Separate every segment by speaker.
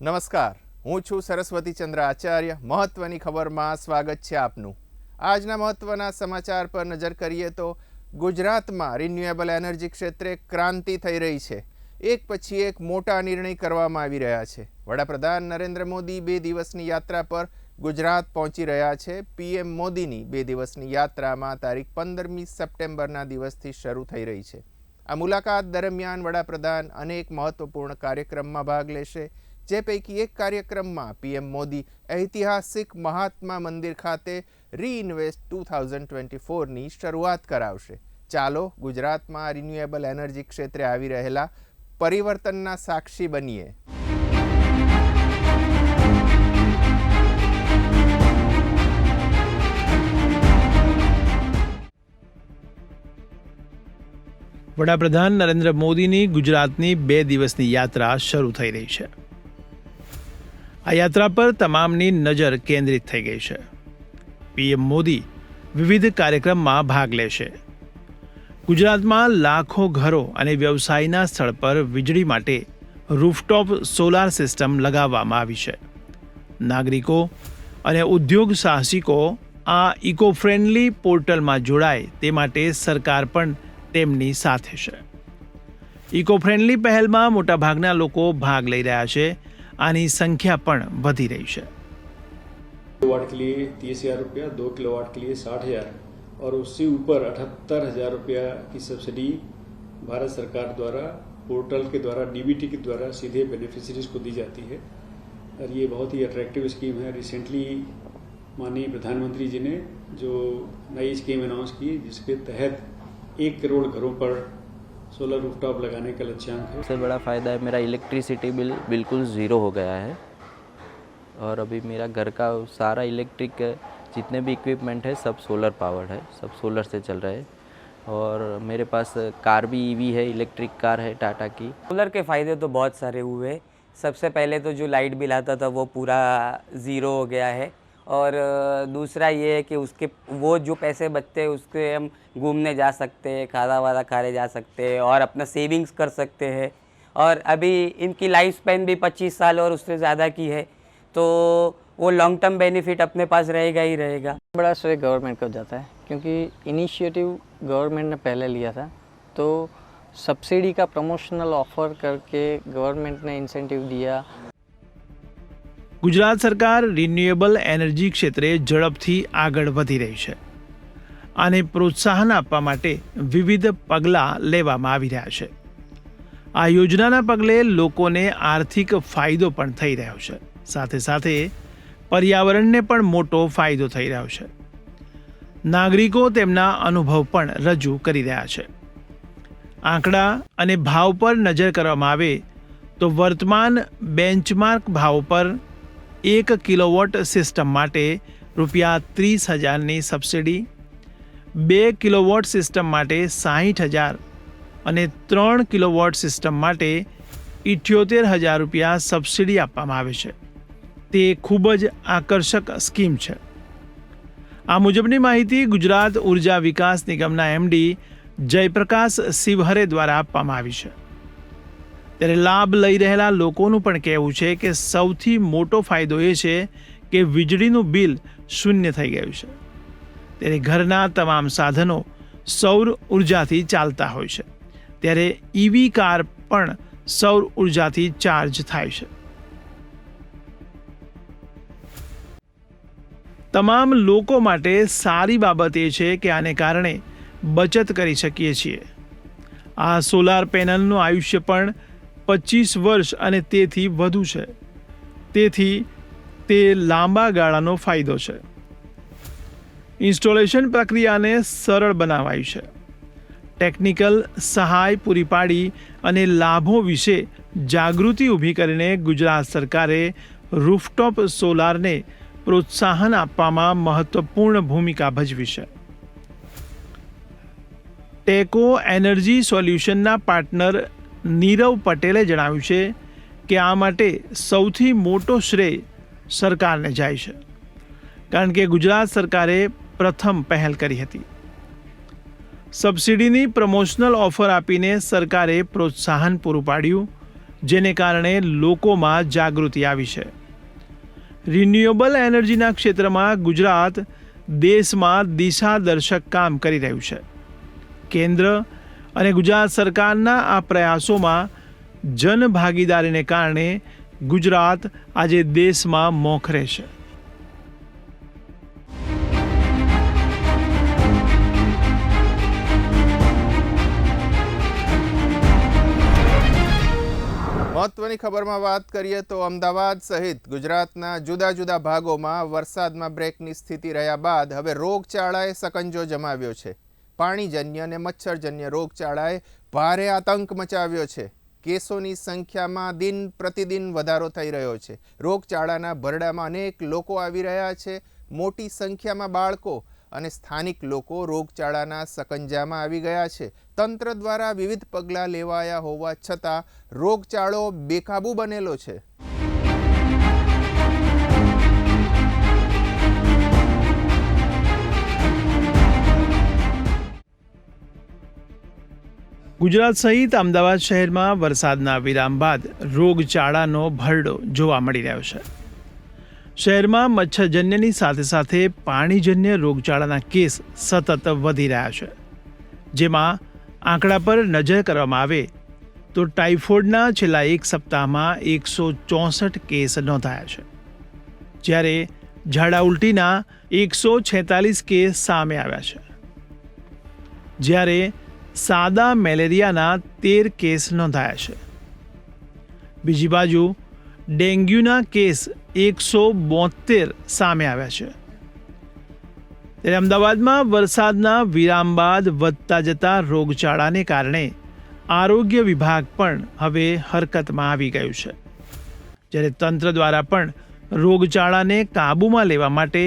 Speaker 1: નમસ્કાર, હું છું સરસ્વતી ચંદ્ર આચાર્ય. મહત્વની ખબરમાં સ્વાગત છે આપનું. આજના મહત્વના સમાચાર પર નજર કરીએ તો ગુજરાતમાં રિન્યુએબલ એનર્જી ક્ષેત્રે ક્રાંતિ થઈ રહી છે. એક પછી એક મોટા નિર્ણય કરવામાં આવી રહ્યા છે. વડાપ્રધાન નરેન્દ્ર મોદી 2 દિવસની યાત્રા પર ગુજરાત પહોંચી રહ્યા છે. પીએમ મોદીની 2 દિવસની યાત્રામાં તારીખ 15મી સપ્ટેમ્બરના દિવસથી શરૂ થઈ રહી છે. આ મુલાકાત દરમિયાન વડાપ્રધાન અનેક મહત્વપૂર્ણ કાર્યક્રમમાં ભાગ લેશે. જે પૈકી એક કાર્યક્રમમાં પીએમ મોદી ઐતિહાસિક મહાત્મા મંદિર ખાતે રીઇન્વેસ્ટ 2024ની શરૂઆત કરાવશે. ચાલો ગુજરાતમાં રિન્યુએબલ એનર્જી ક્ષેત્રે આવી રહેલા પરિવર્તનના સાક્ષી બનીએ.
Speaker 2: વડાપ્રધાન નરેન્દ્ર મોદીની ગુજરાતની 2 દિવસની યાત્રા શરૂ થઈ રહી છે. આ યાત્રા પર તમામની નજર કેન્દ્રિત થઈ ગઈ છે. પીએમ મોદી વિવિધ કાર્યક્રમમાં ભાગ લેશે. ગુજરાતમાં લાખો ઘરો અને વ્યવસાયના સ્થળ પર વીજળી માટે રૂફટોપ સોલાર સિસ્ટમ લગાવવામાં આવી છે. નાગરિકો અને ઉદ્યોગ સાહસિકો આ ઇકો ફ્રેન્ડલી પોર્ટલમાં જોડાય તે માટે સરકાર પણ તેમની સાથે છે. ઇકો ફ્રેન્ડલી પહેલમાં મોટાભાગના લોકો ભાગ લઈ રહ્યા છે. આની संख्या પણ વધી रही है.
Speaker 3: किलोवाट के लिए 30,000 रुपया, 2 किलोवाट के लिए 60,000 और उससे ऊपर 78,000 रुपया की सब्सिडी भारत सरकार द्वारा पोर्टल के द्वारा डीबीटी के द्वारा सीधे बेनिफिशियरीज को दी जाती है और ये बहुत ही अट्रैक्टिव स्कीम है. रिसेंटली माननीय प्रधानमंत्री जी ने जो नई स्कीम अनाउंस की जिसके तहत 1 करोड़ घरों पर सोलर रूफटॉप लगाने का लक्ष्यांक है.
Speaker 4: सबसे बड़ा फ़ायदा है मेरा इलेक्ट्रिसिटी बिल बिल्कुल ज़ीरो हो गया है और अभी मेरा घर का सारा इलेक्ट्रिक जितने भी इक्विपमेंट है सब सोलर पावर्ड है, सब सोलर से चल रहे हैं और मेरे पास कार भी ईवी है, इलेक्ट्रिक कार है टाटा की.
Speaker 5: सोलर के फ़ायदे तो बहुत सारे हुए. सबसे पहले तो जो लाइट बिल आता था वो पूरा ज़ीरो हो गया है और दूसरा ये है कि उसके वो जो पैसे बचते हैं उसके हम घूमने जा सकते हैं, खाना वाना खाने जा सकते हैं और अपना सेविंग्स कर सकते हैं. और अभी इनकी लाइफ स्पैन भी 25 साल और उससे ज़्यादा की है तो वो लॉन्ग टर्म बेनिफिट अपने पास रहेगा ही रहेगा.
Speaker 6: बड़ा श्रेय गवर्नमेंट को जाता है क्योंकि इनिशिएटिव गवर्नमेंट ने पहले लिया था तो सब्सिडी का प्रमोशनल ऑफर करके गवर्नमेंट ने इंसेंटिव दिया.
Speaker 2: ગુજરાત સરકાર રિન્યુએબલ એનર્જી ક્ષેત્રે ઝડપથી આગળ વધી રહી છે. આને પ્રોત્સાહન આપવા માટે વિવિધ પગલાં લેવામાં આવી રહ્યા છે. આ યોજનાના પગલે લોકોને આર્થિક ફાયદો પણ થઈ રહ્યો છે. સાથે સાથે પર્યાવરણને પણ મોટો ફાયદો થઈ રહ્યો છે. નાગરિકો તેમના અનુભવ પણ રજૂ કરી રહ્યા છે. આંકડા અને ભાવ પર નજર કરવામાં આવે તો વર્તમાન બેન્ચમાર્ક ભાવ પર 1 કિલોવોટ સિસ્ટમ માટે ₹30,000ની સબસિડી, 2 કિલોવોટ સિસ્ટમ માટે 60,000 અને 3 કિલોવોટ સિસ્ટમ માટે ₹78,000 સબસિડી આપવામાં આવે છે. તે ખૂબ જ આકર્ષક સ્કીમ છે. આ મુજબની માહિતી ગુજરાત ઉર્જા વિકાસ નિગમના MD જયપ્રકાશ શિવહરે દ્વારા આપવામાં આવી છે. ત્યારે લાભ લઈ રહેલા લોકોનું પણ કહેવું છે કે સૌથી મોટો ફાયદો એ છે કે વીજળીનું બિલ શૂન્ય થઈ ગયું છે. ત્યારે ઘરના તમામ સાધનો સૌર ઉર્જાથી ચાલતા હોય છે. ત્યારે EV કાર પણ સૌર ઉર્જાથી ચાર્જ થાય છે. તમામ લોકો માટે સારી બાબત એ છે કે આને કારણે બચત કરી શકીએ છીએ. આ સોલાર પેનલનું આયુષ્ય પણ 25 વર્ષ અને તેથી વધુ છે. તેથી તે લાંબા ગાળાનો ફાયદો છે. ઇન્સ્ટોલેશન પ્રક્રિયાને સરળ બનાવાઈ છે. ટેકનિકલ સહાય પૂરી પાડી અને લાભો વિશે જાગૃતિ ઊભી કરીને ગુજરાત સરકારે રૂફટોપ સોલારને પ્રોત્સાહન આપવામાં મહત્વપૂર્ણ ભૂમિકા ભજવી છે. ટેકો એનર્જી સોલ્યુશનના પાર્ટનર નીરવ પટેલે જણાવ્યું છે કે આ માટે સૌથી મોટો શ્રેય સરકારને જાય છે કારણ કે ગુજરાત સરકારે પ્રથમ પહેલ કરી હતી. સબસિડીની પ્રમોશનલ ઓફર આપીને સરકારે પ્રોત્સાહન પૂરું પાડ્યું જેને કારણે લોકોમાં જાગૃતિ આવી છે. રિન્યુએબલ એનર્જીના ક્ષેત્રમાં ગુજરાત દેશમાં દિશાદર્શક કામ કરી રહ્યું છે. કેન્દ્ર અને ગુજરાત સરકારના આ પ્રયાસોમાં જનભાગીદારીને કારણે ગુજરાત આજે દેશમાં મોખરે છે.
Speaker 1: મહત્વની ખબરમાં વાત કરીએ તો અમદાવાદ સહિત ગુજરાતના જુદા જુદા ભાગોમાં વરસાદમાં બ્રેકની સ્થિતિ રહ્યા બાદ હવે રોગચાળાએ સકંજો જમાવ્યો છે. પાણીજન્ય અને મચ્છરજન્ય રોગચાળાએ ભારે આતંક મચાવ્યો છે. કેસોની સંખ્યામાં દિન પ્રતિદિન વધારો થઈ રહ્યો છે. રોગચાળાના ભરડામાં અનેક લોકો આવી રહ્યા છે. મોટી સંખ્યામાં બાળકો અને સ્થાનિક લોકો રોગચાળાના સકંજામાં આવી ગયા છે. તંત્ર દ્વારા વિવિધ પગલાં લેવાયા હોવા છતાં રોગચાળો બેકાબૂ બનેલો છે.
Speaker 2: ગુજરાત સહિત અમદાવાદ શહેરમાં વરસાદના વિરામ બાદ રોગચાળાનો ભરડો જોવા મળી રહ્યો છે. શહેરમાં મચ્છરજન્યની સાથે સાથે પાણીજન્ય રોગચાળાના કેસ સતત વધી રહ્યા છે. જેમાં આંકડા પર નજર કરવામાં આવે તો ટાઇફોઇડના છેલ્લા એક સપ્તાહમાં 164 કેસ નોંધાયા છે, જ્યારે ઝાડા ઉલટીના 146 કેસ સામે આવ્યા છે, જ્યારે સાદા મેલેરિયાના 13 કેસ નોંધાયા છે. બીજી બાજુ ડેન્ગ્યુના કેસ 172 સામે આવ્યા છે. ત્યારે અમદાવાદમાં વરસાદના વિરામ બાદ વધતા જતા રોગચાળાને કારણે આરોગ્ય વિભાગ પણ હવે હરકતમાં આવી ગયું છે. જ્યારે તંત્ર દ્વારા પણ રોગચાળાને કાબૂમાં લેવા માટે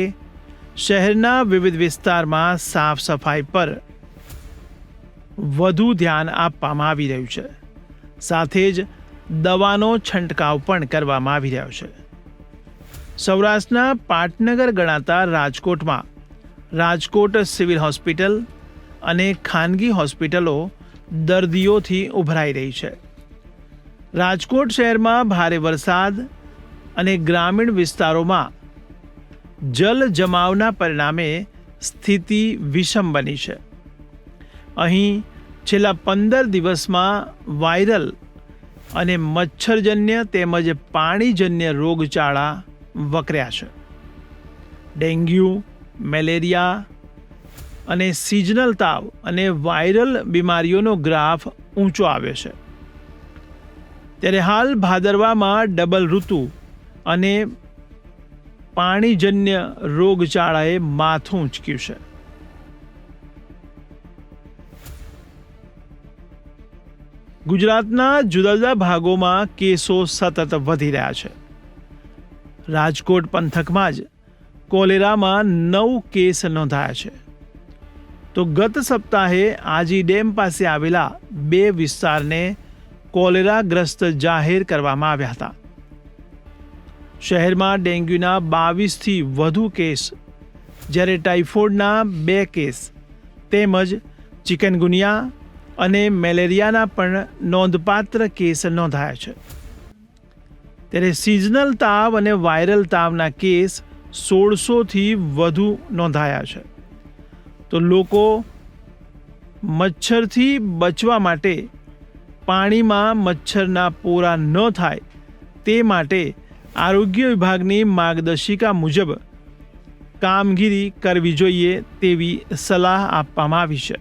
Speaker 2: શહેરના વિવિધ વિસ્તારમાં સાફ સફાઈ પર વધુ ધ્યાન આપવામાં આવી રહ્યું છે. સાથે જ દવાનો છંટકાવ પણ કરવામાં આવી રહ્યો છે. સૌરાષ્ટ્રના પાટનગર ગણાતા રાજકોટમાં રાજકોટ સિવિલ હોસ્પિટલ અને ખાનગી હોસ્પિટલો દર્દીઓથી ઉભરાઈ રહી છે. રાજકોટ શહેરમાં ભારે વરસાદ અને ગ્રામીણ વિસ્તારોમાં જલ જમાવના પરિણામે સ્થિતિ વિષમ બની છે. અહીં છેલ્લા 15 દિવસમાં વાયરલ અને મચ્છરજન્ય તેમજ પાણીજન્ય રોગચાળા વકર્યા છે. ડેન્ગ્યુ, મેલેરિયા અને સિઝનલ તાવ અને વાયરલ બીમારીઓનો ગ્રાફ ઊંચો આવ્યો છે. ત્યારે હાલ ભાદરવામાં ડબલ ઋતુ અને પાણીજન્ય રોગચાળાએ માથું ઊંચક્યું છે. ગુજરાતના જુદા જુદા ભાગોમાં કેસો સતત વધી રહ્યા છે. રાજકોટ પંથકમાં જ કોલેરામાં 9 કેસ નોંધાયા છે. તો ગત સપ્તાહે આજી ડેમ પાસે આવેલા 2 વિસ્તારને કોલેરાગ્રસ્ત જાહેર કરવામાં આવ્યા હતા. શહેરમાં ડેન્ગ્યુના 22થી વધુ કેસ, જ્યારે ટાઇફોઇડના 2 કેસ તેમજ ચિકનગુનિયા અને મેલેરિયાના પણ નોંધપાત્ર કેસ નોંધાયા છે. ત્યારે સિઝનલ તાવ અને વાયરલ તાવના કેસ 1600થી વધુ નોંધાયા છે. તો લોકો મચ્છરથી બચવા માટે પાણીમાં મચ્છરના પોરા ન થાય તે માટે આરોગ્ય વિભાગની માર્ગદર્શિકા મુજબ કામગીરી કરવી જોઈએ તેવી સલાહ આપવામાં આવી છે.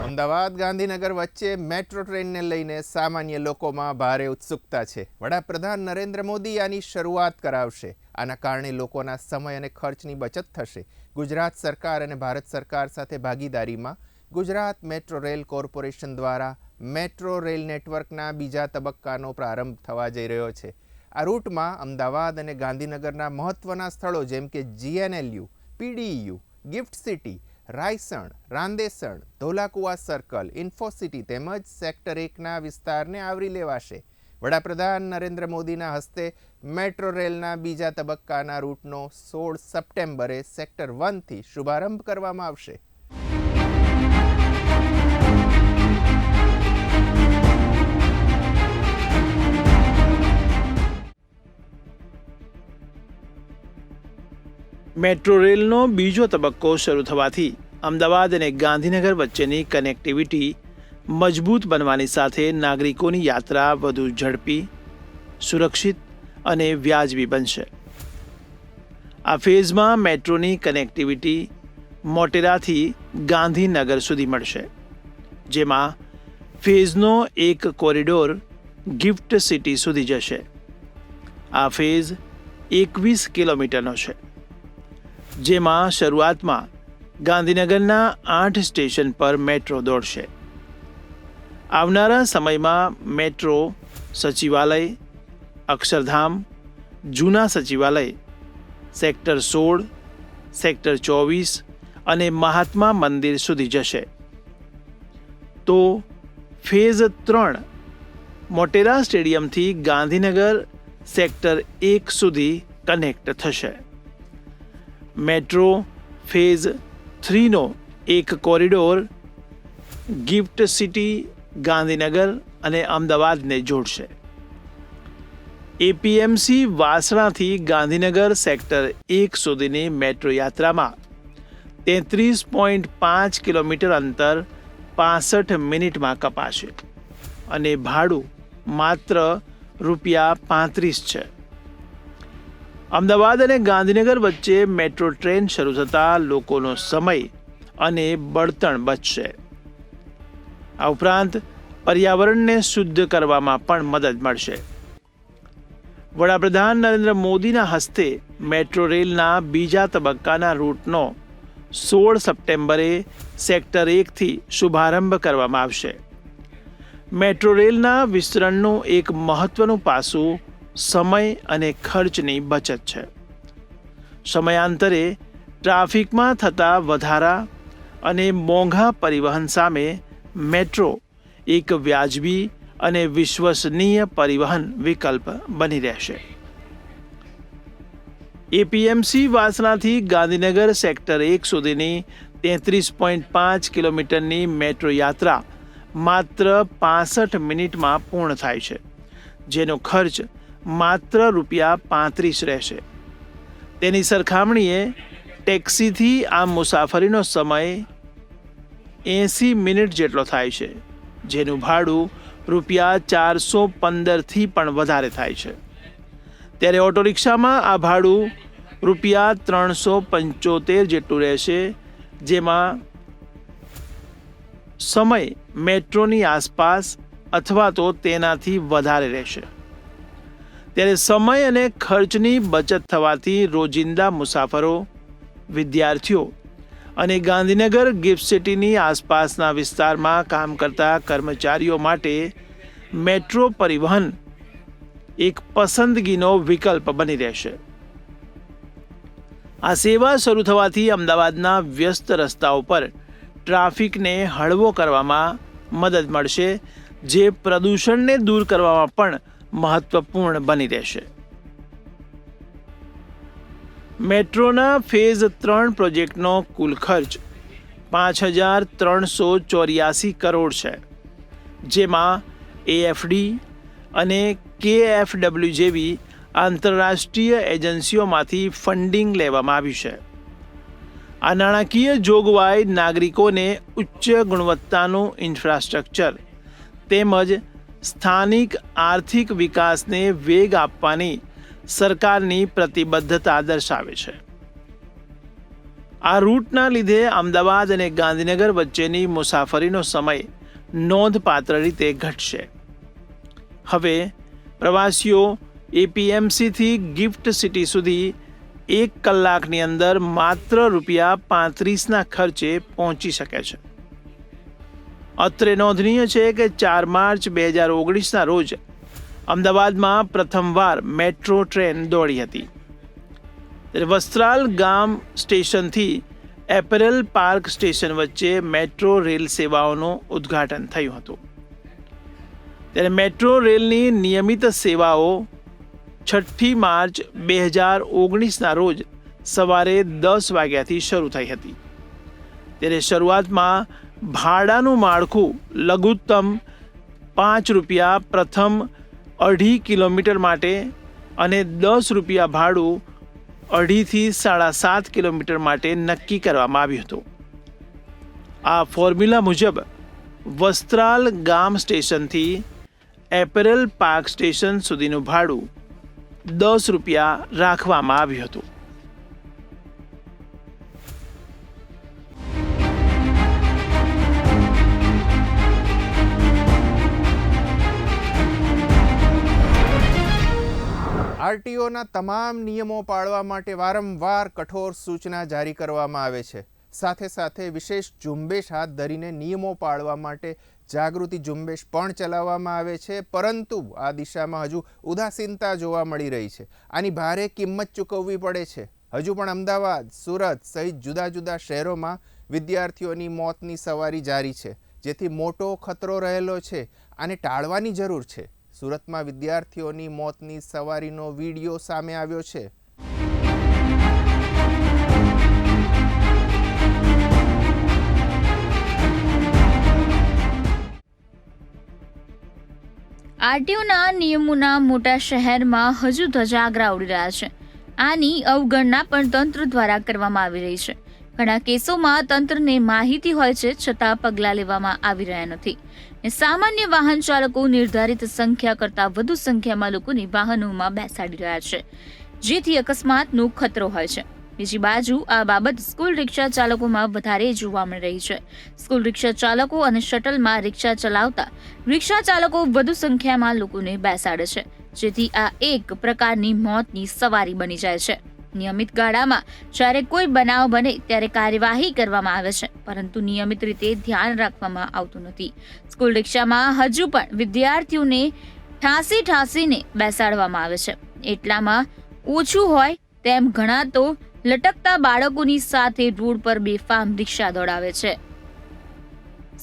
Speaker 1: અમદાવાદ ગાંધીનગર વચ્ચે મેટ્રો ટ્રેનને લઈને સામાન્ય લોકોમાં ભારે ઉત્સુકતા છે. વડાપ્રધાન નરેન્દ્ર મોદી આની શરૂઆત કરાવશે. આના કારણે લોકોના સમય અને ખર્ચની બચત થશે. ગુજરાત સરકાર અને ભારત સરકાર સાથે ભાગીદારીમાં ગુજરાત મેટ્રો રેલ કોર્પોરેશન દ્વારા મેટ્રો રેલ નેટવર્કના બીજા તબક્કાનો પ્રારંભ થવા જઈ રહ્યો છે. આ રૂટમાં અમદાવાદ અને ગાંધીનગરના મહત્વના સ્થળો જેમ કે GNLU, PDU, gift city, Raysan, Randesan, Dholakuva circle, Infocity તેમજ સેક્ટર 1ના વિસ્તારને આવરી લેવાશે. વડાપ્રધાન નરેન્દ્ર મોદીના હસ્તે મેટ્રો રેલના બીજા તબક્કાના રૂટનો 16 સપ્ટેમ્બરે સેક્ટર 1થી શુભારંભ કરવામાં આવશે.
Speaker 2: મેટ્રો રેલનો બીજો તબક્કો શરૂ થવાથી અમદાવાદ અને ગાંધીનગર વચ્ચેની કનેક્ટિવિટી મજબૂત બનવાની સાથે નાગરિકોની યાત્રા વધુ ઝડપી, સુરક્ષિત અને વ્યાજબી બનશે. આ ફેઝમાં મેટ્રોની કનેક્ટિવિટી મોટેરાથી ગાંધીનગર સુધી મળશે, જેમાં ફેઝનો એક કોરિડોર ગિફ્ટ સિટી સુધી જશે. આ ફેઝ 21 કિલોમીટરનો છે, જેમાં શરૂઆતમાં ગાંધીનગરના 8 સ્ટેશન પર મેટ્રો દોડશે. આવનારા સમયમાં મેટ્રો સચિવાલય, અક્ષરધામ, જૂના સચિવાલય, સેક્ટર 16, સેક્ટર 24 અને મહાત્મા મંદિર સુધી જશે. તો ફેઝ 3 મોટેરા સ્ટેડિયમથી ગાંધીનગર સેક્ટર 1 સુધી કનેક્ટ થશે. મેટ્રો ફેઝ 3નો એક કોરિડોર ગિફ્ટ સિટી, ગાંધીનગર અને અમદાવાદને જોડશે. એપીએમસી વાસણાથી ગાંધીનગર સેક્ટર 1 સુધીની મેટ્રો યાત્રામાં 33.5 કિલોમીટર અંતર 65 મિનિટમાં કપાશે અને ભાડું માત્ર ₹35 છે. અમદાવાદ અને ગાંધીનગર વચ્ચે મેટ્રો ટ્રેન શરૂ થતાં લોકોનો સમય અને બળતણ બચશે. આ ઉપરાંત પર્યાવરણને શુદ્ધ કરવામાં પણ મદદ મળશે. વડાપ્રધાન નરેન્દ્ર મોદીના હસ્તે મેટ્રો રેલના બીજા તબક્કાના રૂટનો 16 સપ્ટેમ્બરે સેક્ટર 1થી શુભારંભ કરવામાં આવશે. મેટ્રો રેલના વિસ્તરણનું એક મહત્વનું પાસું સમય અને ખર્ચની બચત છે. સમયાંતરે ટ્રાફિકમાં થતા વધારા અને મોંઘા પરિવહન સામે મેટ્રો એક વ્યાજબી અને વિશ્વસનીય પરિવહન વિકલ્પ બની રહેશે. એપીએમસી વાસણાથી ગાંધીનગર સેક્ટર 1 સુધીની 33.5 કિલોમીટરની મેટ્રો યાત્રા માત્ર 65 મિનિટમાં પૂર્ણ થાય છે, જેનો ખર્ચ માત્ર ₹35 રહેશે. તેની સરખામણીએ ટેક્સીથી આ મુસાફરીનો સમય 80 મિનિટ જેટલો થાય છે, જેનું ભાડું ₹415થી પણ વધારે થાય છે. ત્યારે ઓટો રિક્ષામાં આ ભાડું ₹375 જેટલું રહેશે, જેમાં સમય મેટ્રોની આસપાસ અથવા તો તેનાથી વધારે રહેશે. ત્યારે સમય અને ખર્ચની બચત થવાથી રોજિંદા મુસાફરો, વિદ્યાર્થીઓ અને ગાંધીનગર ગિફ્ટ સિટીની આસપાસના વિસ્તારમાં કામ કરતા કર્મચારીઓ માટે મેટ્રો પરિવહન એક પસંદગીનો વિકલ્પ બની રહેશે. આ સેવા શરૂ થવાથી અમદાવાદના વ્યસ્ત રસ્તાઓ પર ટ્રાફિકને હળવો કરવામાં મદદ મળશે, જે પ્રદૂષણને દૂર કરવામાં પણ મહત્વપૂર્ણ બની રહેશે. મેટ્રોના ફેઝ 3 પ્રોજેક્ટનો કુલ ખર્ચ 5,384 કરોડ છે, જેમાં એએફડી અને કેએફડબલ્યુ જેવી આંતરરાષ્ટ્રીય એજન્સીઓમાંથી ફંડિંગ લેવામાં આવ્યું છે. આ નાણાકીય જોગવાઈ નાગરિકોને ઉચ્ચ ગુણવત્તાનું ઇન્ફ્રાસ્ટ્રક્ચર તેમજ સ્થાનિક આર્થિક વિકાસને વેગ આપવાની સરકારની પ્રતિબદ્ધતા દર્શાવે છે. આ રૂટના લીધે અમદાવાદ અને ગાંધીનગર વચ્ચેની મુસાફરીનો સમય નોંધપાત્ર રીતે ઘટશે. હવે પ્રવાસીઓ એપીએમસીથી ગિફ્ટ સિટી સુધી 1 કલાકની અંદર માત્ર ₹35ના ખર્ચે પહોંચી શકે છે. અત્રે નોંધનીય છે કે 4 માર્ચ 2019ના રોજ અમદાવાદમાં પ્રથમવાર મેટ્રો ટ્રેન દોડી હતી. વસ્ત્રાલ ગામ સ્ટેશનથી એપરેલ પાર્ક સ્ટેશન વચ્ચે મેટ્રો રેલ સેવાઓનું ઉદ્ઘાટન થયું હતું. ત્યારે મેટ્રો રેલની નિયમિત સેવાઓ 6 માર્ચ 2019ના રોજ સવારે 10 વાગ્યાથી શરૂ થઈ હતી. ત્યારે શરૂઆતમાં ભાડાનું માળખું લઘુત્તમ ₹5 પ્રથમ 2.5 કિલોમીટર માટે અને ₹10 ભાડું 2.5 થી 7.5 કિલોમીટર માટે નક્કી કરવામાં આવ્યું હતું. આ ફોર્મ્યુલા મુજબ વસ્ત્રાલ ગામ સ્ટેશનથી એપેરલ પાર્ક સ્ટેશન સુધીનું ભાડું ₹10 રાખવામાં આવ્યું હતું.
Speaker 1: આરટીઓના તમામ નિયમો પાળવા માટે વારંવાર કઠોર સૂચના જારી કરવામાં આવે છે. સાથે સાથે વિશેષ ઝુંબેશ હાથ ધરીને નિયમો પાળવા માટે જાગૃતિ ઝુંબેશ પણ ચલાવવામાં આવે છે. પરંતુ આ દિશામાં હજુ ઉદાસીનતા જોવા મળી રહી છે. આની ભારે કિંમત ચૂકવવી પડે છે. હજુ પણ અમદાવાદ, સુરત સહિત જુદા જુદા શહેરોમાં વિદ્યાર્થીઓની મોતની સવારી જારી છે, જેથી મોટો ખતરો રહેલો છે. આને ટાળવાની જરૂર છે. સુરતમાં વિદ્યાર્થીઓની મોતની સવારીનો વિડીયો સામે આવ્યો છે.
Speaker 7: આરટીઓના નિયમોના મોટા શહેરમાં હજુ ધજાગરા ઉડી રહ્યા છે. આની અવગણના પણ તંત્ર દ્વારા કરવામાં આવી રહી છે. ઘણા કેસોમાં તંત્રને માહિતી હોય છે, છતાં પગલાં લેવામાં આવી રહ્યા નથી. સામાન્ય વાહન ચાલકો નિર્ધારિત સંખ્યા કરતાં વધુ સંખ્યામાં લોકોને વાહનોમાં બેસાડી રહ્યા છે, જેથી અકસ્માતનો ખતરો હોય છે. બીજી બાજુ આ બાબત સ્કૂલ રિક્ષા ચાલકોમાં વધારે જોવા મળી રહી છે. સ્કૂલ રિક્ષા ચાલકો અને શટલમાં રિક્ષા ચલાવતા રિક્ષા ચાલકો વધુ સંખ્યામાં લોકોને બેસાડે છે, જેથી આ એક પ્રકારની મોતની સવારી બની જાય છે. નિયમિત ગાડામાં જ્યારે કોઈ બનાવ બને ત્યારે કાર્યવાહી કરવામાં આવે છે, પરંતુ નિયમિત રીતે ધ્યાન રાખવામાં આવતું નથી. સ્કૂલ રિક્ષામાં હજુ પણ વિદ્યાર્થીઓને ઠાસીને બેસાડવામાં આવે છે. એટલામાં ઓછું હોય તેમ ઘણા તો લટકતા બાળકોની સાથે રોડ પર બેફામ રિક્ષા દોડાવે છે.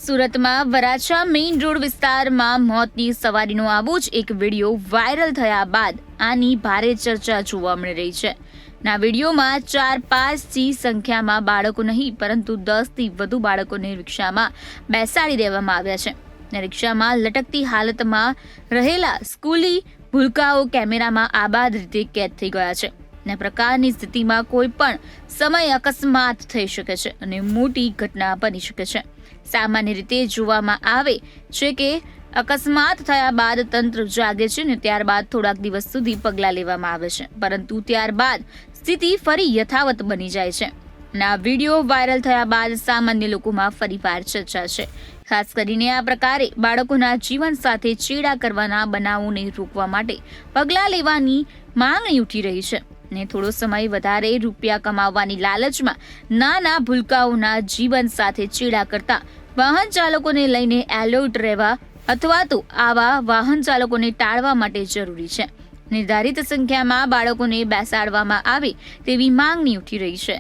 Speaker 7: સુરતમાં વરાછા મેઇન રોડ વિસ્તારમાં મોતની સવારીનો આવો જ એક વિડીયો વાયરલ થયા બાદ આની ભારે ચર્ચા જોવા મળી રહી છે. ના વિડીયોમાં 4-5 સંખ્યામાં બાળકો નહીં, પરંતુ 10 થી વધુ બાળકોને રિક્ષામાં બેસાડી દેવામાં આવ્યા છે. રિક્ષામાં લટકતી હાલતમાં રહેલા સ્કૂલી ભૂલકાઓ કેમેરામાં આબાદ રીતે કેદ થઈ ગયા છે. આ પ્રકારની સ્થિતિમાં કોઈ પણ સમય અકસ્માત થઈ શકે છે અને મોટી ઘટના બની શકે છે. સામાન્ય રીતે જોવામાં આવે છે કે અકસ્માત થયા બાદ તંત્ર જાગે છે ને ત્યારબાદ થોડાક દિવસ સુધી પગલાં લેવામાં આવે છે, પરંતુ ત્યારબાદ સ્થિતિ ફરી યથાવત બની જાય છે. આ વિડીયો વાયરલ થયા બાદ સામાન્ય લોકોમાં ફરીવાર ચર્ચા છે. ખાસ કરીને આ પ્રકારે બાળકોના જીવન સાથે ચેડા કરવાના બનાવોને રોકવા માટે પગલાં લેવાની માંગણી ઉઠી રહી છે. ને થોડો સમય વધારે રૂપિયા કમાવવાની લાલચમાં નાના ભૂલકાઓના જીવન સાથે ચેડા કરતા વાહન ચાલકોને લઈને એલર્ટ રહેવા અથવા તો આવા વાહન ચાલકોને ટાળવા માટે જરૂરી છે. નિર્ધારિત સંખ્યામાં બાળકોને બેસાડવામાં આવે તેવી માંગણી ઉઠી રહી છે.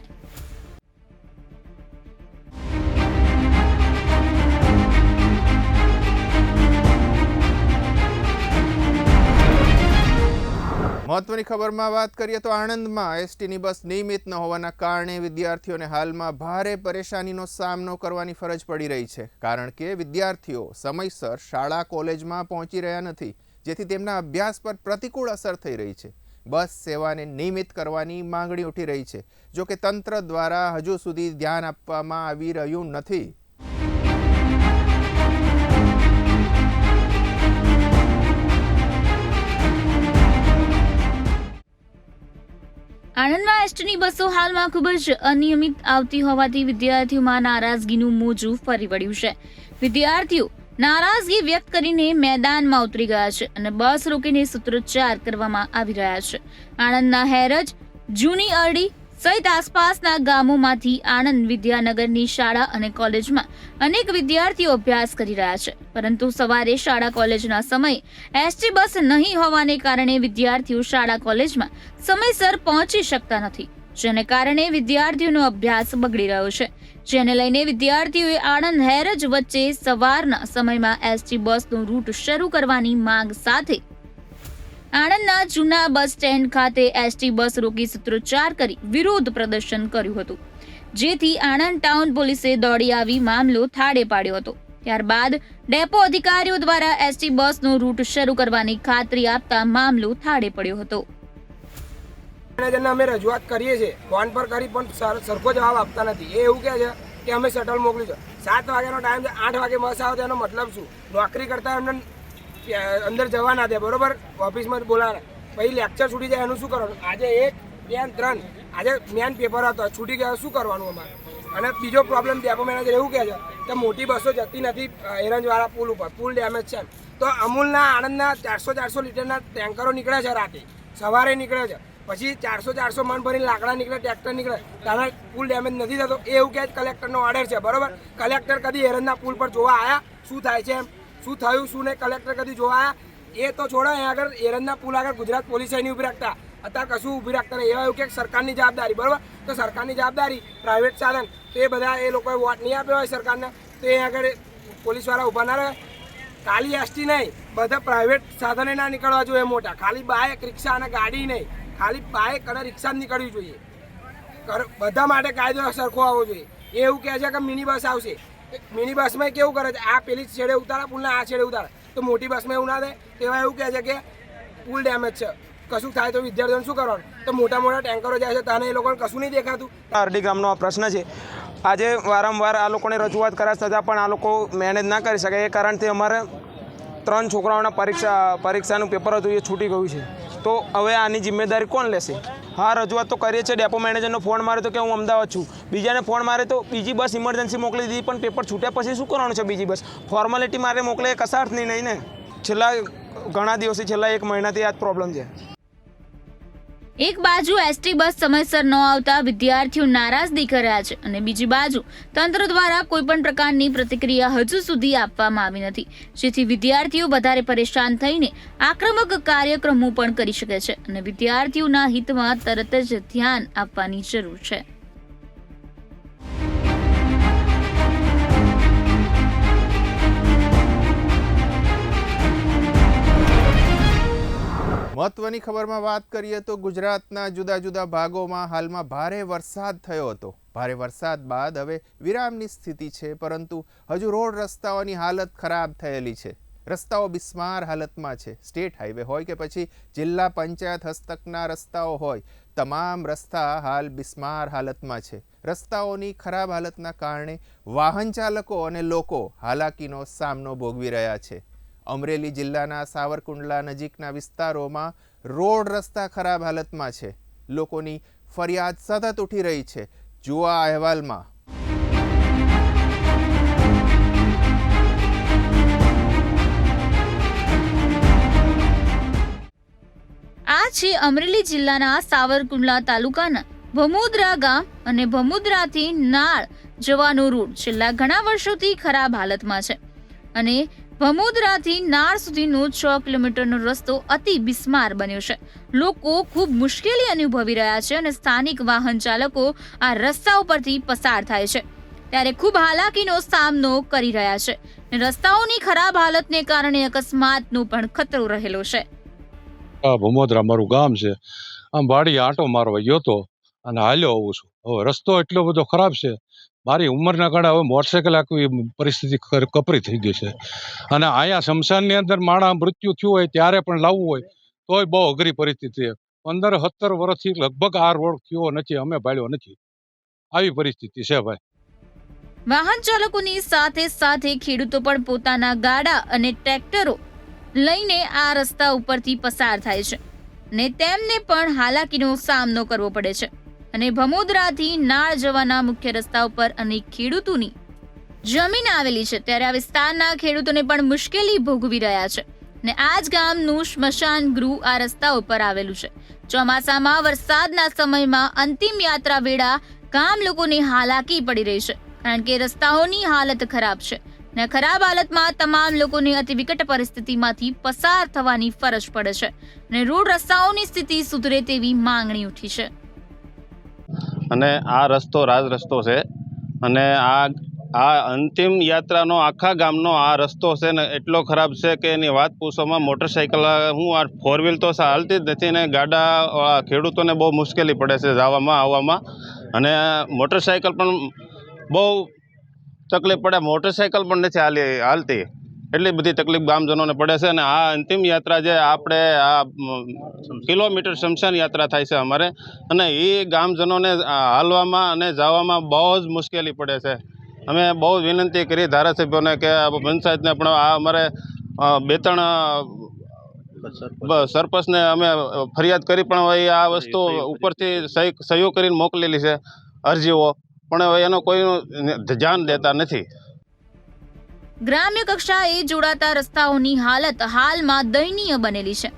Speaker 1: મહત્વની ખબરમાં વાત કરીએ તો આણંદમાં એસટીની બસ નિયમિત ન હોવાના કારણે વિદ્યાર્થીઓને હાલમાં ભારે પરેશાનીનો સામનો કરવાની ફરજ પડી રહી છે. કારણ કે વિદ્યાર્થીઓ સમયસર શાળા કોલેજમાં પહોંચી રહ્યા નથી, જેથી તેમના અભ્યાસ પર પ્રતિકૂળ અસર થઈ રહી છે. બસ સેવાને નિયમિત કરવાની માંગણી ઉઠી રહી છે. જો કે તંત્ર દ્વારા હજુ સુધી ધ્યાન આપવામાં આવી રહ્યું નથી.
Speaker 7: આણંદમાં એસટીની બસો હાલમાં ખૂબ જ અનિયમિત આવતી હોવાથી વિદ્યાર્થીઓમાં નારાજગીનું મોજું ફરી વળ્યું છે. વિદ્યાર્થીઓ નારાજગી વ્યક્ત કરીને મેદાનમાં ઉતરી ગયા છે અને બસ રોકીને સૂત્રોચ્ચાર કરવામાં આવી રહ્યા છે. આણંદના હેરજ, જૂની અરડી સહિત આસપાસના ગામોમાંથી આણંદ વિદ્યાનગરની શાળા અને કોલેજમાં અનેક વિદ્યાર્થીઓ અભ્યાસ કરી રહ્યા છે, પરંતુ સવારે શાળા કોલેજના સમયે એસટી બસ નહીં હોવાને કારણે વિદ્યાર્થીઓ શાળા કોલેજમાં સમયસર પહોંચી શકતા નથી. જેને કારણે વિદ્યાર્થીઓનો અભ્યાસ બગડી રહ્યો છે, જેને લઈને વિદ્યાર્થીઓએ આણંદ હેરજ વચ્ચે સવારના સમયમાં એસટી બસનો રૂટ શરૂ કરવાની માંગ સાથે આણંદના જૂના બસ સ્ટેન્ડ ખાતે એસટી બસ રોકી સૂત્રોચ્ચાર કરી વિરોધ પ્રદર્શન કર્યું હતું, જેથી આણંદ ટાઉન પોલીસે દોડી આવી મામલો થાળે પાડ્યો હતો. ત્યારબાદ ડેપો અધિકારીઓ દ્વારા એસટી બસનો રૂટ શરૂ કરવાની ખાતરી આપતા મામલો થાળે પડ્યો હતો.
Speaker 8: મેનેજરને અમે રજૂઆત કરીએ છીએ, ફોન પર કરી પણ સરખો જવાબ આપતા નથી. એ એવું કહે છે કે અમે શટલ મોકલ્યું છે. 7 વાગ્યાનો ટાઈમ છે, 8 વાગે બસ આવે તેનો મતલબ શું? નોકરી કરતા એમને અંદર જવા ના દે, બરોબર? ઓફિસમાં બોલાવે, પછી લેક્ચર છૂટી જાય, એનું શું કરવાનું? આજે 1, 2, 3 આજે મેન પેપર હતો, છૂટી ગયા, શું કરવાનું અમારે? અને બીજો પ્રોબ્લેમ ડેપો મેનેજર એવું કહે છે કે મોટી બસો જતી નથી એરંજવાળા પુલ ઉપર, પુલ ડેમેજ છે. તો અમૂલના આણંદના 400 લીટરના ટેન્કરો નીકળે છે, રાતે સવારે નીકળે છે, પછી 400 મણ ભરીને લાકડા નીકળે, ટ્રેક્ટર નીકળે, તારા પુલ ડેમેજ નથી થતો. એ એવું કહે કલેક્ટરનો ઓર્ડર છે, બરોબર? કલેક્ટર કદી એરંજના પુલ પર જોવા આવ્યા? શું થાય છે એમ, શું થયું શું નહીં, કલેક્ટર કદી જોવા આવ્યા? એ તો છોડો, અહીંયા આગળ એરંજના પુલ આગળ ગુજરાત પોલીસ નહીં ઊભી રાખતા, અત્યારે કશું ઊભી રાખતા નહીં. એવા એવું કે સરકારની જવાબદારી, બરોબર? તો સરકારની જવાબદારી, પ્રાઇવેટ સાધન, તો એ બધા એ લોકોએ વોટ નહીં આપ્યો હોય સરકારને, તો એ આગળ પોલીસવાળા ઊભા ના રહે. ખાલી એસટી નહીં, બધા પ્રાઇવેટ સાધને ના નીકળવા જોઈએ મોટા, ખાલી બાઇક, રિક્ષા અને ગાડી નહીં, ખાલી બાઇક અને રિક્ષા જ નીકળવી જોઈએ. બધા માટે કાયદો સરખો આવવો જોઈએ. એ એવું કહે છે કે મિની બસ આવશે. મિની બસમાં કેવું કરે છે, આ પેલી છેડે ઉતારે પુલને, આ છેડે ઉતારે. તો મોટી બસમાં એવું ના થાય. તેવા એવું કહે છે કે પુલ ડેમેજ છે, કશું થાય તો વિદ્યાર્થીઓને શું કરવાનું? તો મોટા ટેન્કરો જાય છે, તને એ લોકોને કશું નહીં દેખાતું.
Speaker 9: આરડી ગામનો આ પ્રશ્ન છે. આજે વારંવાર આ લોકોને રજૂઆત કર્યા છતાં પણ આ લોકો મેનેજ ના કરી શકે. એ કારણથી અમારે 3 છોકરાઓના પરીક્ષાનું પેપર હતું, એ છૂટી ગયું છે. તો હવે આની જિમ્મેદારી કોણ લેશે? હા, રજૂઆત તો કરીએ છીએ. ડેપો મેનેજરનો ફોન મારે તો કે હું અમદાવાદ છું, બીજાને ફોન મારે તો બીજી બસ ઇમરજન્સી મોકલી દીધી, પણ પેપર છૂટ્યા પછી શું કરવાનું છે? બીજી બસ ફોર્માલિટી મારે મોકલે, કશા અર્થ નહીં ને. છેલ્લા ઘણા દિવસથી, છેલ્લા 1 મહિનાથી આ જ પ્રોબ્લેમ છે.
Speaker 7: એક બાજુ એસટી બસ સમયસર ન આવતા વિદ્યાર્થીઓ નારાજ દેખાઈ રહ્યા છે, અને બીજી બાજુ તંત્ર દ્વારા કોઈ પણ પ્રકારની પ્રતિક્રિયા હજુ સુધી આપવામાં આવી નથી, જેથી વિદ્યાર્થીઓ વધારે પરેશાન થઈને આક્રમક કાર્યક્રમો પણ કરી શકે છે, અને વિદ્યાર્થીઓના હિતમાં તરત જ ધ્યાન આપવાની જરૂર છે.
Speaker 1: મહત્વની ખબરમાં વાત કરીએ તો ગુજરાતના જુદા જુદા ભાગોમાં હાલમાં ભારે વરસાદ થયો હતો. ભારે વરસાદ બાદ હવે વિરામની સ્થિતિ છે, પરંતુ હજુ રોડ રસ્તાઓની હાલત ખરાબ થયેલી છે. રસ્તાઓ બિસ્માર હાલતમાં છે. સ્ટેટ હાઈવે હોય કે પછી જિલ્લા પંચાયત હસ્તકના રસ્તાઓ હોય, તમામ રસ્તા હાલ બિસ્માર હાલતમાં છે. રસ્તાઓની ખરાબ હાલતના કારણે વાહન ચાલકો અને લોકો હાલાકીનો સામનો ભોગવી રહ્યા છે. અમરેલી જિલ્લાના સાવરકુંડલા નજીકના વિસ્તારોમાં રોડ રસ્તા ખરાબ હાલતમાં છે. લોકોની ફરિયાદ સતત ઉઠી રહી છે. જુઓ આ અહેવાલમાં.
Speaker 7: આ છે અમરેલી જિલ્લાના સાવરકુંડલા તાલુકાના ભમુદ્રા ગામ અને ભમુદ્રાથી નાળ જવાનો રૂટ છેલ્લા ઘણા વર્ષોથી ખરાબ હાલતમાં છે, અને ભમુદ્રાથી નાળ સુધીનો 6 કિલોમીટરનો રસ્તો અતિ બિસ્માર બન્યો છે. લોકો ખૂબ મુશ્કેલી અનુભવી રહ્યા છે, અને સ્થાનિક વાહન ચાલકો આ રસ્તા ઉપરથી પસાર થાય છે ત્યારે ખૂબ હાલાકીનો સામનો કરી રહ્યા છે. રસ્તાઓની ખરાબ હાલતને કારણે અકસ્માતનો પણ ખતરો રહેલો છે.
Speaker 10: ભમોદરા મારું ગામ છે. આમ વાડી આંટો મારવા ગયો હતો અને હાલ્યો આવું છું. હવે રસ્તો એટલો બધો ખરાબ છે, મારી ઉંમરના કારણે હવે મોટરસાઇકલ આખી પરિસ્થિતિ કપરી થઈ ગઈ છે. અને અહીંયા શમશાનની અંદર માણસ મૃત્યુ થયું હોય ત્યારે પણ લાવવું હોય તોય બહુ અઘરી પરિસ્થિતિ છે. 15-17 વર્ષથી લગભગ આ રોડ થયો નથી, અમે ભાળ્યો નથી. આવી પરિસ્થિતિ છે ભાઈ.
Speaker 7: વાહન ચાલકોની સાથે સાથે ખેડૂતો પણ પોતાના ગાડા અને ટ્રેક્ટરો લઈને આ રસ્તા ઉપરથી પસાર થાય છે, અને તેમને પણ હાલાકીનો સામનો કરવો પડે છે. અને ભમોદરાથી નાળ જવાના મુખ્ય રસ્તા ઉપર અનેક ખેડૂતોની જમીન આવેલી છે, ત્યારે આ વિસ્તારના ખેડૂતોને પણ મુશ્કેલી ભોગવી રહ્યા છે. ને આ જ ગામનું સ્મશાન ગૃહ આ રસ્તા ઉપર આવેલું છે. ચોમાસામાં વરસાદના સમયમાં અંતિમ યાત્રા વેળા ગામ લોકોને હાલાકી પડી રહી છે, કારણ કે રસ્તાઓની હાલત ખરાબ છે, ને ખરાબ હાલતમાં તમામ લોકોને અતિ વિકટ પરિસ્થિતિમાંથી પસાર થવાની ફરજ પડે છે, અને રોડ રસ્તાઓની સ્થિતિ સુધરે તેવી માંગણી ઉઠી છે.
Speaker 11: અને આ રસ્તો રાજ રસ્તો છે અને આ અંતિમ યાત્રાનો આખા ગામનો આ રસ્તો છે ને એટલો ખરાબ છે કે એની વાત પૂછવામાં મોટરસાઇકલ હું આ 4 વ્હીલ તો હાલતી જ નથી ને ગાડા ખેડૂતોને બહુ મુશ્કેલી પડે છે જવામાં આવવામાં અને મોટરસાઇકલ પણ બહુ તકલીફ પડે, મોટરસાઇકલ પણ નથી હાલતી, એટલી બધી તકલીફ ગામજનોને પડે છે. અને આ અંતિમ યાત્રા જે આપણે આ કિલોમીટર શમશાન યાત્રા થાય છે અમારે, અને એ ગામજનોને હાલવામાં અને જવામાં બહુ જ મુશ્કેલી પડે છે. અમે બહુ વિનંતી કરી ધારાસભ્યોને કે પંચાયતને પણ આ અમારે 2-3 સરપંચને અમે ફરિયાદ કરી પણ હવે આ વસ્તુ ઉપરથી સહયોગ કરીને મોકલેલી છે અરજીઓ, પણ હવે એનો કોઈ ધ્યાન દેતા નથી.
Speaker 7: ગ્રામ્ય કક્ષાએ જોડાતા રસ્તાઓની હાલત હાલમાં દયનીય બનેલી છે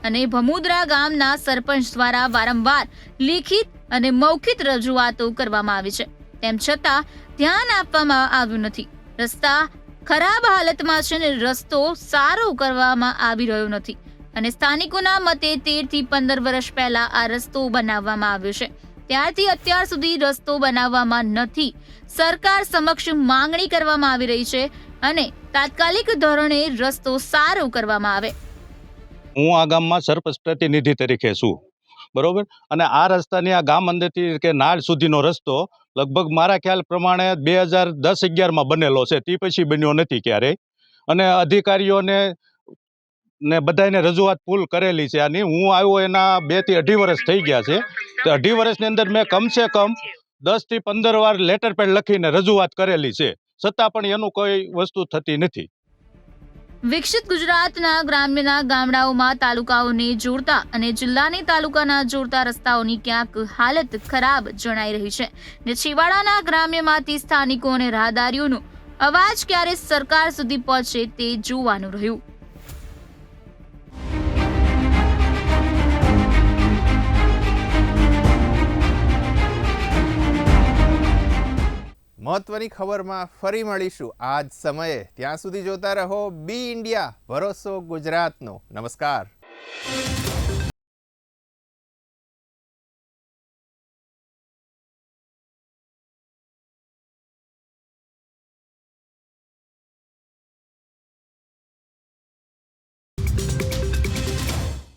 Speaker 7: અને ભમુદરા ગામના સરપંચ દ્વારા વારંવાર લેખિત અને મૌખિક રજૂઆતો કરવામાં આવી છે, તેમ છતાં ધ્યાન આપવામાં આવ્યું નથી. રસ્તા ખરાબ હાલતમાં છે અને રસ્તો સારો કરવામાં આવી રહ્યો નથી અને સ્થાનિકોના મતે 13 થી 15 વર્ષ પહેલા આ રસ્તો બનાવવામાં આવ્યો છે, ત્યારથી અત્યાર સુધી રસ્તો બનાવવામાં નથી. સરકાર સમક્ષ માંગણી કરવામાં આવી રહી છે અને તાત્કાલિક ધોરણે રસ્તો સારો કરવામાં આવે.
Speaker 10: હું આ ગામમાં સરપંચ પ્રતિનિધિ તરીકે છું, બરોબર, અને આ રસ્તાની આ ગામ અંદરથી કે નાળ સુધીનો રસ્તો લગભગ મારા ખ્યાલ પ્રમાણે 2010-11માં બનેલો છે, તે પછી બન્યો નથી ક્યારેય. અને અધિકારીઓને બધાને રજૂઆત ફૂલ કરેલી છે આની. હું આવ્યો એના 2 થી 2.5 વર્ષ થઈ ગયા છે, તો 2.5 વર્ષની અંદર મેં કમસે કમ 10 થી 15 વાર લેટર પેડ લખીને રજૂઆત કરેલી છે, છતાં પણ એનું કોઈ વસ્તુ થતી નથી.
Speaker 7: વિકસિત ગુજરાતના ગ્રામ્યના ગામડાઓમાં તાલુકાઓને જોડતા અને જિલ્લાને તાલુકાના જોડતા રસ્તાઓની ક્યાંક હાલત ખરાબ જણાઈ રહી છે ને છેવાડાના ગ્રામ્યમાંથી સ્થાનિકો અને રાહદારીઓનો અવાજ ક્યારે સરકાર સુધી પહોંચે તે જોવાનું રહ્યું.
Speaker 1: મહત્વની ખબરમાં ફરી મળીશું આ જ સમયે. ત્યાં સુધી જોતા રહો બી ઇન્ડિયા, ભરોસો ગુજરાતનો. નમસ્કાર.